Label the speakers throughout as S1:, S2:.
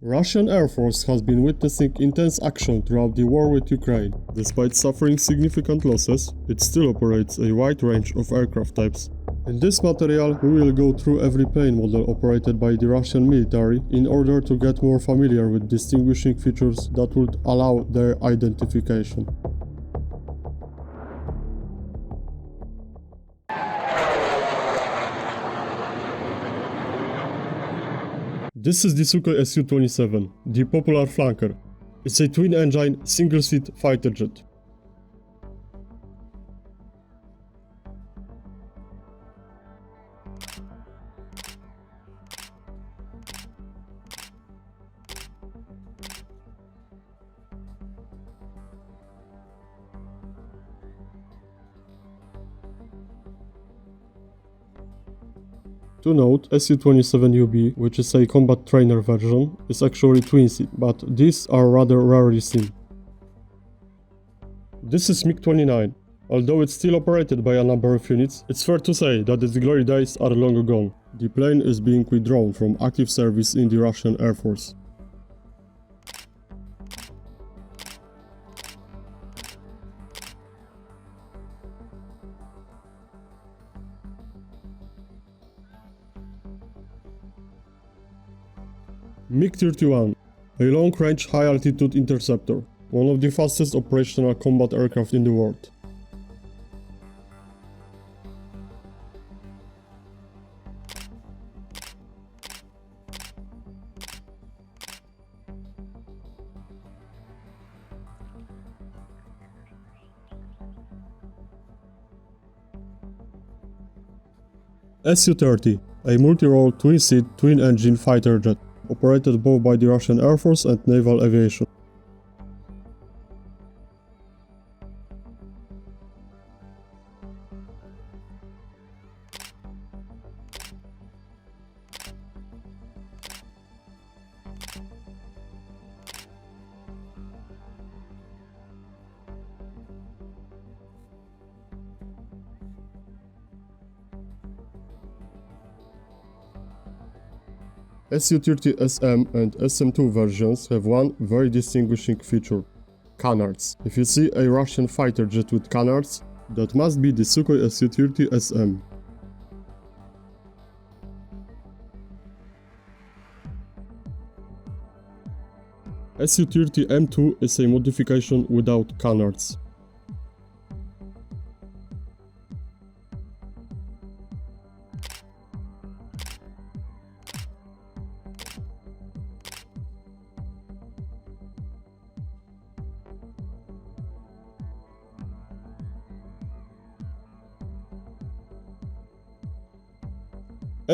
S1: Russian Air Force has been witnessing intense action throughout the war with Ukraine. Despite suffering significant losses, it still operates a wide range of aircraft types. In this material, we will go through every plane model operated by the Russian military in order to get more familiar with distinguishing features that would allow their identification. This is the Sukhoi Su-27, the popular flanker. It's a twin-engine, single-seat fighter jet. To note, Su-27UB, which is a combat trainer version, is actually twin-seat, but these are rather rarely seen. This is MiG-29. Although it's still operated by a number of units, it's fair to say that its glory days are long gone. The plane is being withdrawn from active service in the Russian Air Force. MiG-31, a long-range high-altitude interceptor, one of the fastest operational combat aircraft in the world. Su-30, a multi-role twin-seat, twin-engine fighter jet, operated both by the Russian Air Force and Naval Aviation. Su-30SM and SM2 versions have one very distinguishing feature: canards. If you see a Russian fighter jet with canards, that must be the Sukhoi Su-30SM. Su-30M2 is a modification without canards.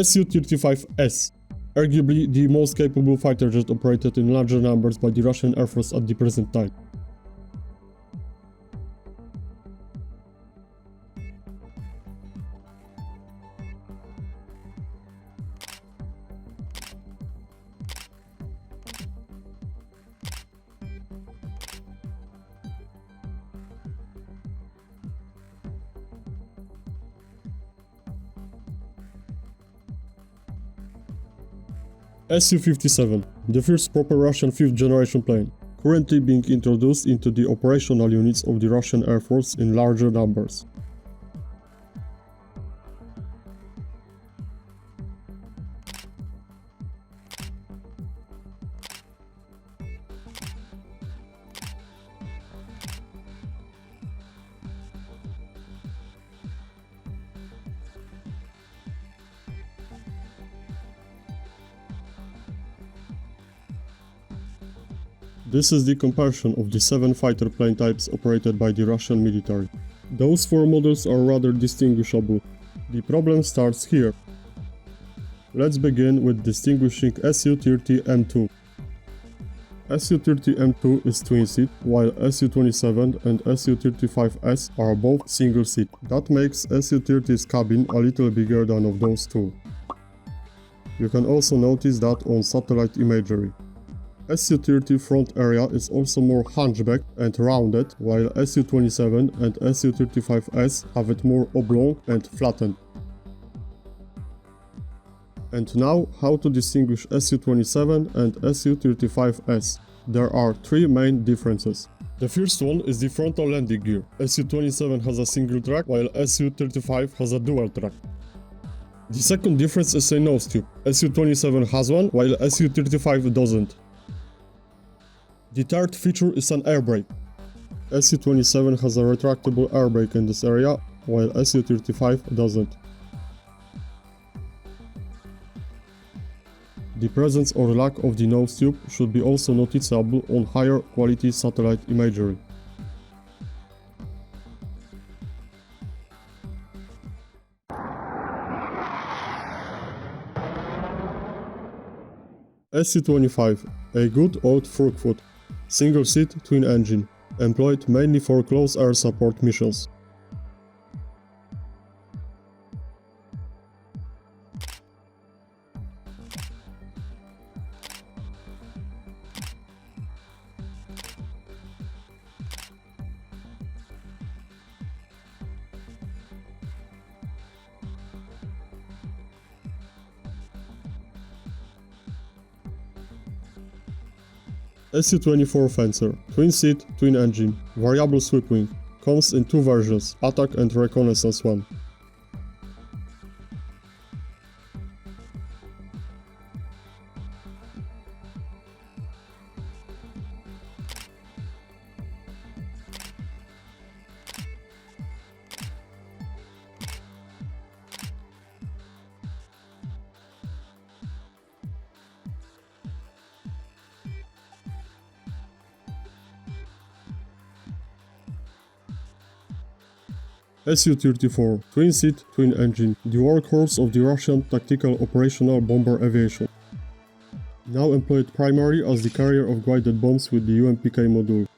S1: Su-35S, arguably the most capable fighter jet operated in larger numbers by the Russian Air Force at the present time. Su-57, the first proper Russian 5th generation plane, currently being introduced into the operational units of the Russian Air Force in larger numbers. This is the comparison of the 7 fighter plane types operated by the Russian military. Those 4 models are rather distinguishable. The problem starts here. Let's begin with distinguishing Su-30M2. Su-30M2 is twin-seat, while Su-27 and Su-35S are both single-seat. That makes Su-30's cabin a little bigger than of those two. You can also notice that on satellite imagery. Su-30 front area is also more hunchbacked and rounded, while Su-27 and Su-35S have it more oblong and flattened. And now, how to distinguish SU27 and SU35S. There are three main differences. The first one is the frontal landing gear. SU27 has a single track, while SU35 has a dual track. The second difference is a nose tube. SU27 has one, while SU35 doesn't. The third feature is an air brake. SU27 has a retractable air brake in this area, while SU35 doesn't. The presence or lack of the nose tube should be also noticeable on higher quality satellite imagery. SU25, a good old Frogfoot, single-seat twin-engine, employed mainly for close air support missions. SU24 Fencer, twin-seat, twin-engine, variable sweep wing, comes in two versions, attack and reconnaissance one. Su-34, twin-seat, twin-engine, the workhorse of the Russian tactical operational bomber aviation. Now employed primarily as the carrier of guided bombs with the UMPK module.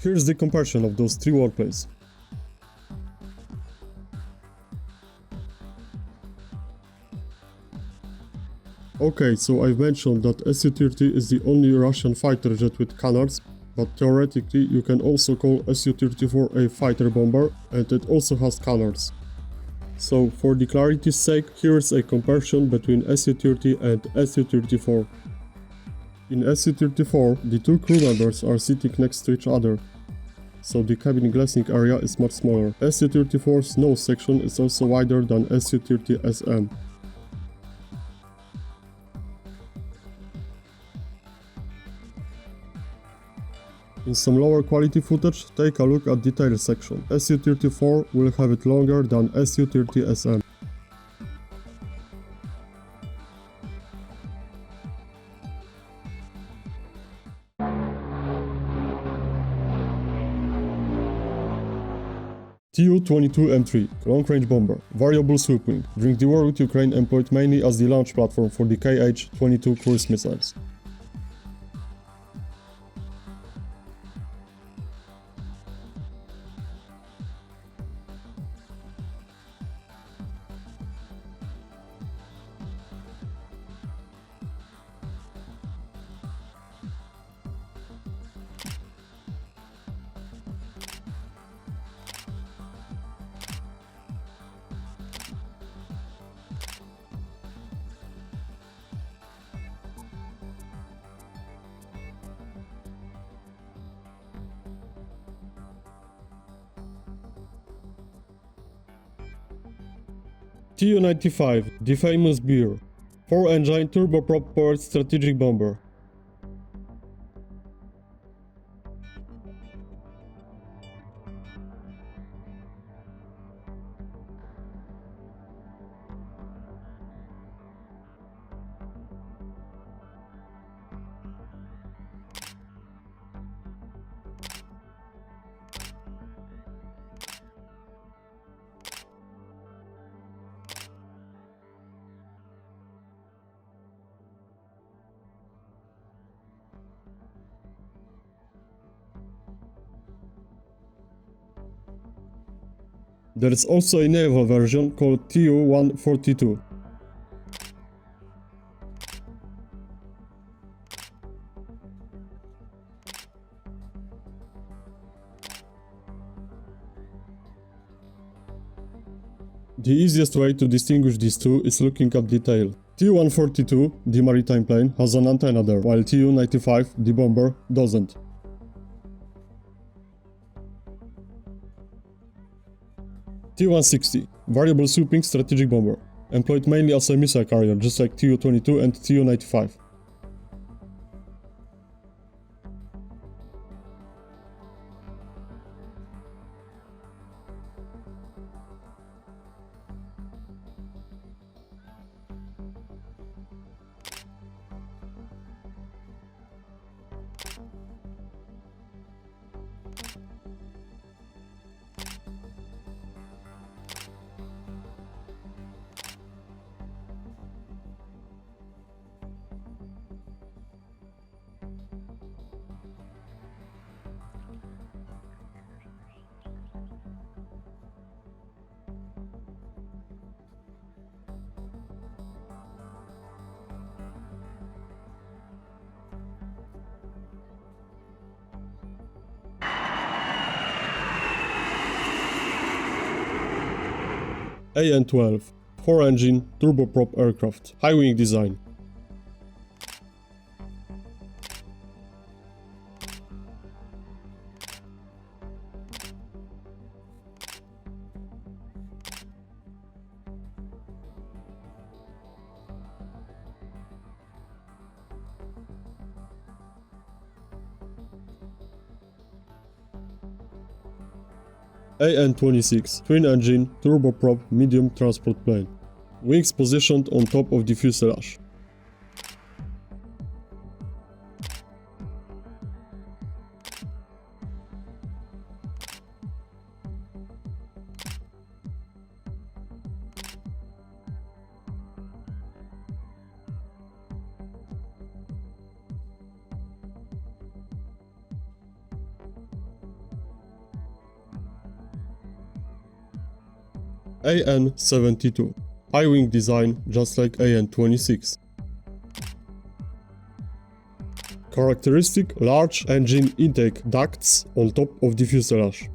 S1: Here's the comparison of those three warplanes. Okay, so I've mentioned that Su-30 is the only Russian fighter jet with canards, but theoretically you can also call Su-34 a fighter bomber, and it also has canards. So for the clarity's sake, here's a comparison between Su-30 and Su-34. In Su-34, the two crew members are sitting next to each other, so the cabin glassing area is much smaller. Su-34's nose section is also wider than Su-30SM. In some lower quality footage, take a look at the tail section. Su-34 will have it longer than Su-30SM. Tu-22M3, long-range bomber, variable sweep wing. During the war with Ukraine, employed mainly as the launch platform for the Kh-22 cruise missiles. Tu-95, the famous beer, 4-engine turboprop-powered strategic bomber. There is also a naval version called Tu-142. The easiest way to distinguish these two is looking at the tail. Tu-142, the maritime plane, has an antenna there, while Tu-95, the bomber, doesn't. Tu-160, variable swooping strategic bomber, employed mainly as a missile carrier, just like Tu-22 and Tu-95. AN-12, 4-engine turboprop aircraft, high-wing design. AN-26, twin-engine, turboprop, medium transport plane. Wings positioned on top of the fuselage. AN-72, high-wing design just like AN-26. Characteristic large engine intake ducts on top of the fuselage.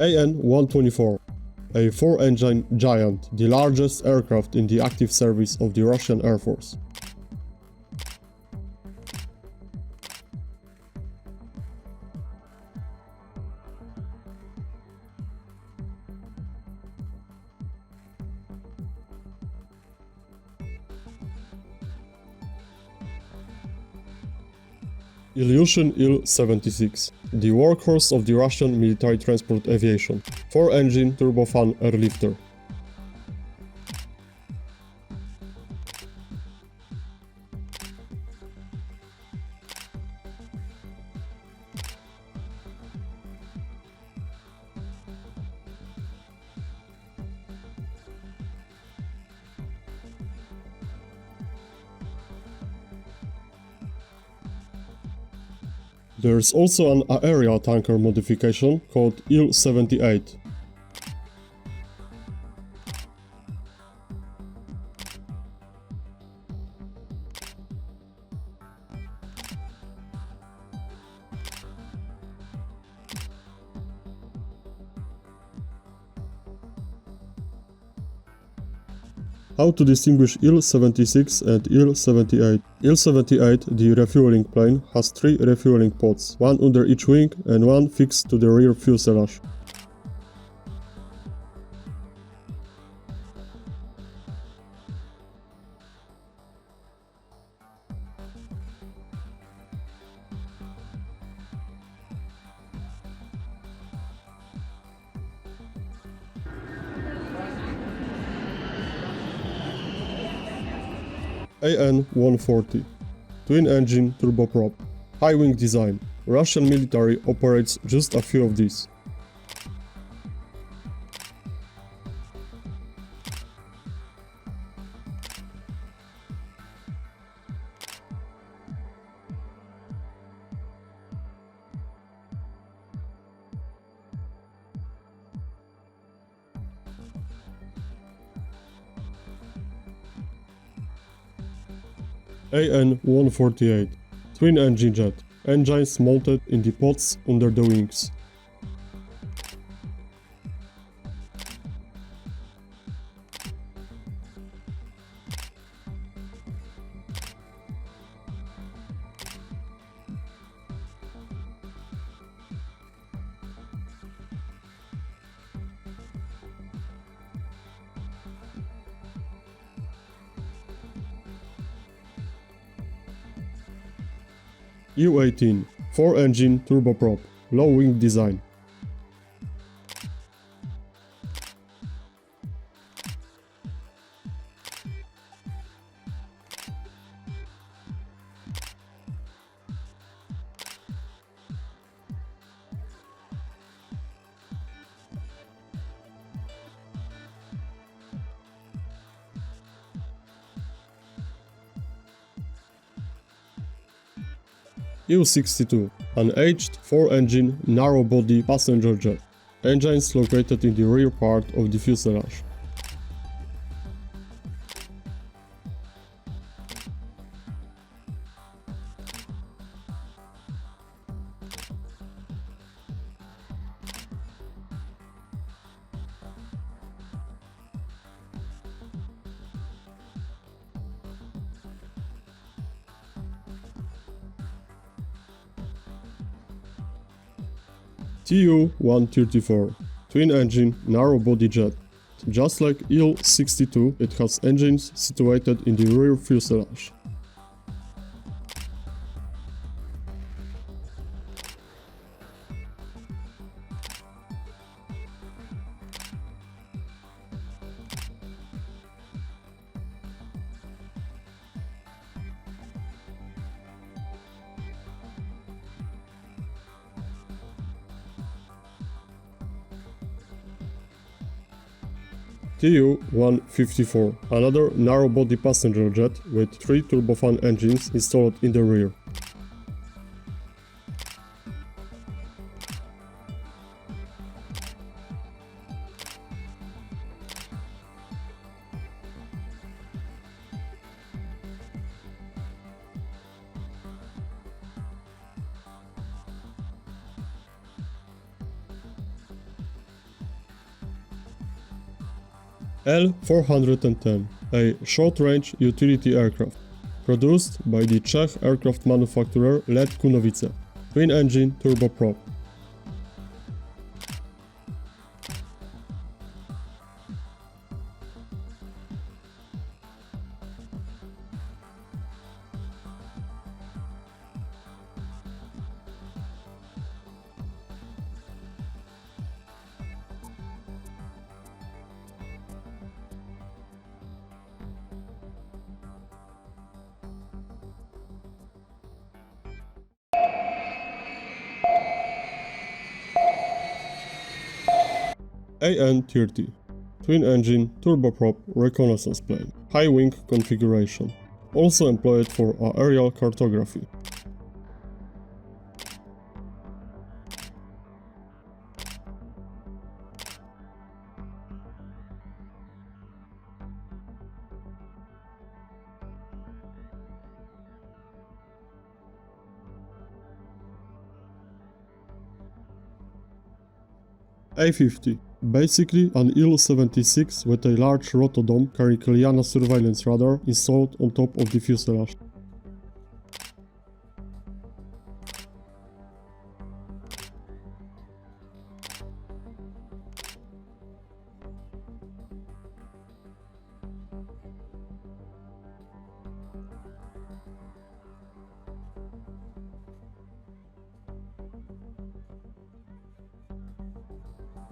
S1: AN-124, a 4-engine giant, the largest aircraft in the active service of the Russian Air Force. Ilyushin Il-76, the workhorse of the Russian military transport aviation, 4-engine turbofan airlifter. There's also an aerial tanker modification called Il-78. How to distinguish Il-76 and Il-78? Il-78, the refueling plane, has 3 refueling pods, one under each wing and one fixed to the rear fuselage. AN-140, twin-engine turboprop, high-wing design. Russian military operates just a few of these. AN-148 twin-engine jet, engines mounted in the pods under the wings. U-18 4-engine turboprop, low-wing design. U-62, an aged 4-engine narrow-body passenger jet, engines located in the rear part of the fuselage. Tu-134, twin-engine narrow-body jet. Just like Il-62, it has engines situated in the rear fuselage. Tu-154, another narrow-body passenger jet with 3 turbofan engines installed in the rear. L-410, a short-range utility aircraft, produced by the Czech aircraft manufacturer Let Kunovice, twin-engine turboprop. AN-30, twin-engine turboprop reconnaissance plane, high-wing configuration, also employed for aerial cartography. A-50, basically an Il-76 with a large rotodome carrying Liana surveillance radar installed on top of the fuselage.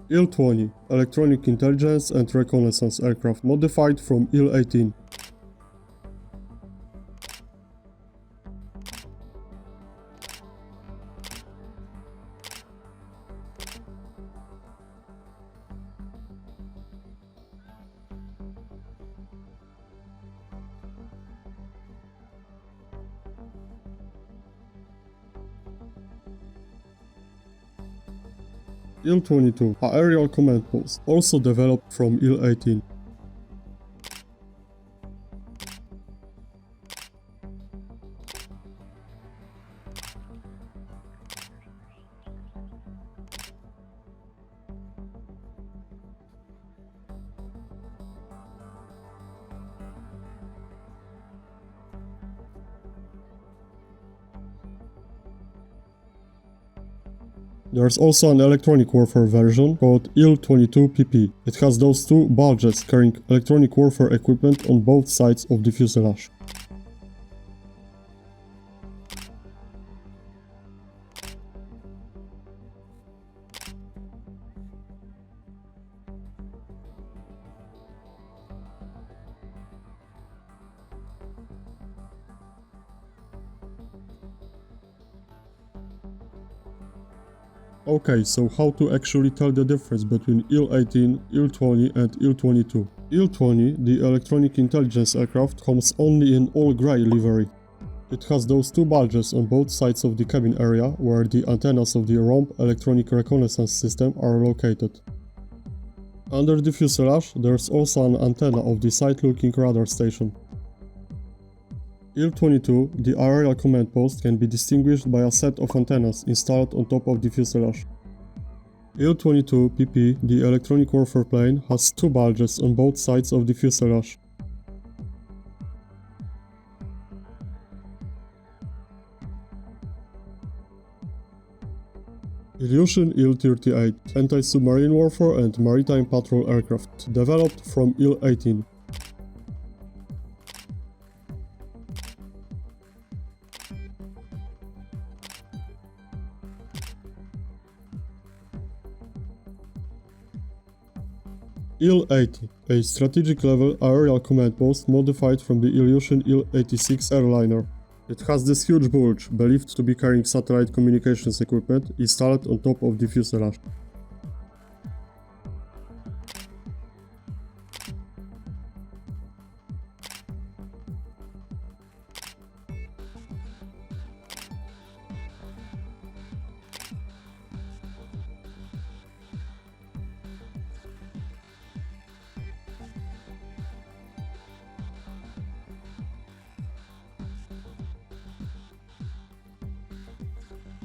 S1: Il-20, electronic intelligence and reconnaissance aircraft modified from Il-18. IL-22, an aerial command post, also developed from IL-18. There's also an electronic warfare version called IL-22PP. It has those two bulges carrying electronic warfare equipment on both sides of the fuselage. Okay, so how to actually tell the difference between IL-18, IL-20 and IL-22? IL-20, the electronic intelligence aircraft, comes only in all grey livery. It has those two bulges on both sides of the cabin area where the antennas of the ROMB electronic reconnaissance system are located. Under the fuselage, there's also an antenna of the side-looking radar station. IL-22, the aerial command post, can be distinguished by a set of antennas installed on top of the fuselage. IL-22PP, the electronic warfare plane, has two bulges on both sides of the fuselage. Ilyushin Il-38, anti-submarine warfare and maritime patrol aircraft, developed from Il-18. Il-80, a strategic-level aerial command post modified from the Ilyushin Il-86 airliner. It has this huge bulge, believed to be carrying satellite communications equipment, installed on top of the fuselage.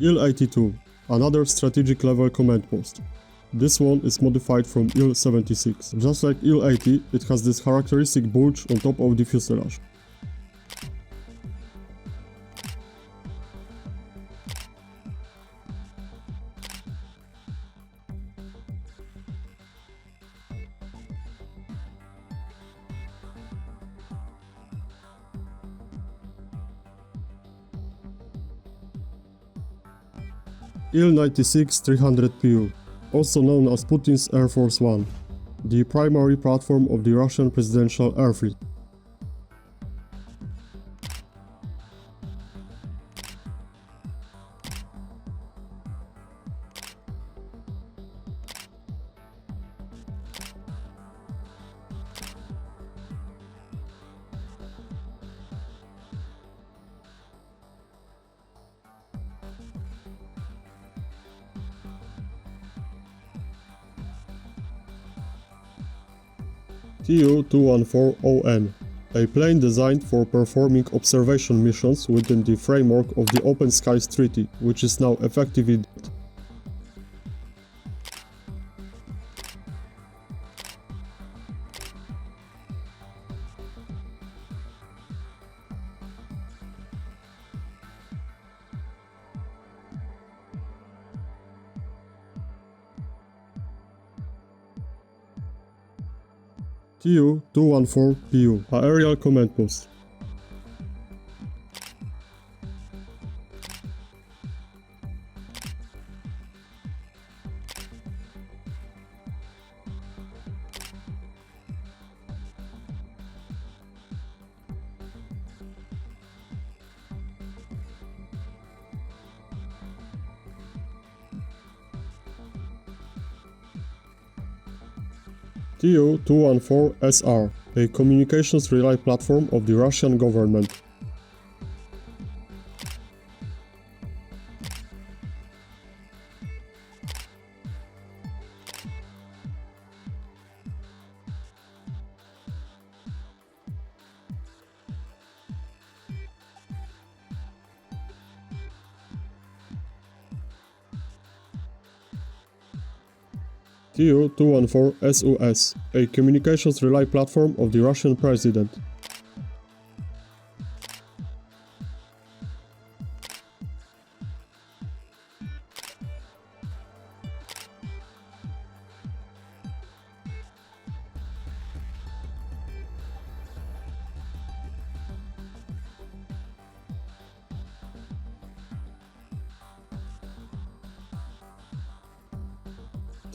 S1: Il-82, another strategic-level command post. This one is modified from Il-76. Just like Il-80, it has this characteristic bulge on top of the fuselage. Il-96-300PU, also known as Putin's Air Force One, the primary platform of the Russian presidential air fleet. Tu-214ON, a plane designed for performing observation missions within the framework of the Open Skies Treaty, which is now effectively dead. Tu-214PU, an aerial command post. Tu-214SR, a communications relay platform of the Russian government. Tu-214SUS, a communications relay platform of the Russian president.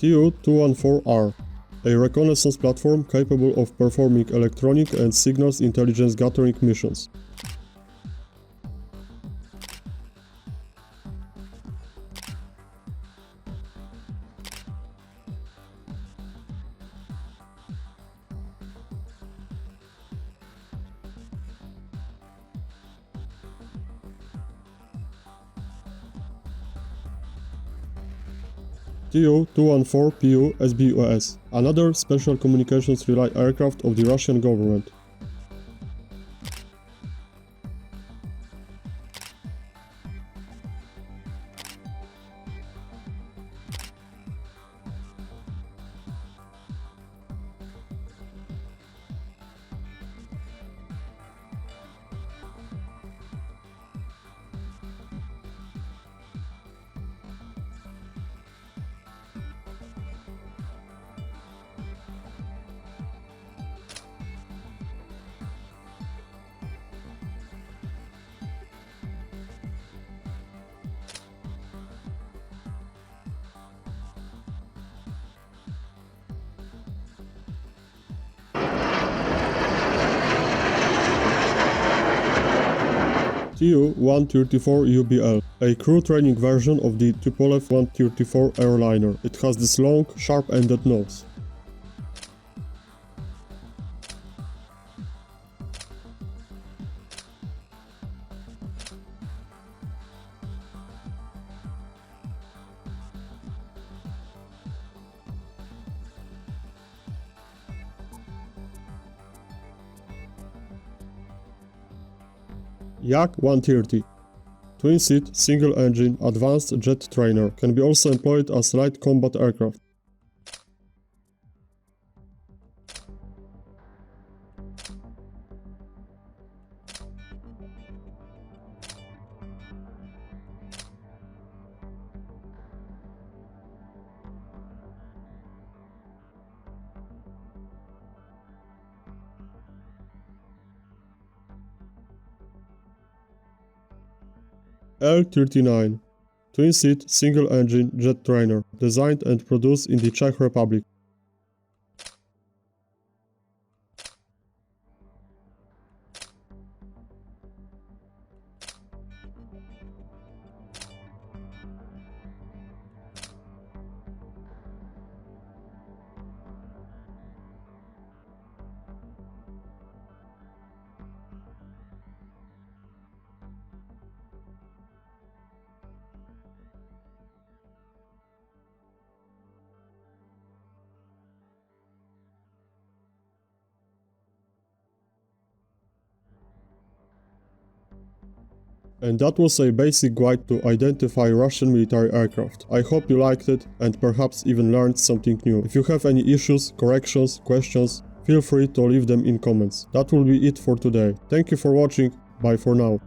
S1: Tu-214R, a reconnaissance platform capable of performing electronic and signals intelligence gathering missions. Tu-214PU SBUS, another special communications relay aircraft of the Russian government. Tu-134UBL, a crew training version of the Tupolev 134 airliner. It has this long, sharp-ended nose. Yak-130, twin-seat, single-engine, advanced jet trainer, can be also employed as light combat aircraft. L-39, twin-seat, single-engine jet trainer, designed and produced in the Czech Republic. And that was a basic guide to identify Russian military aircraft. I hope you liked it and perhaps even learned something new. If you have any issues, corrections, questions, feel free to leave them in comments. That will be it for today. Thank you for watching, bye for now.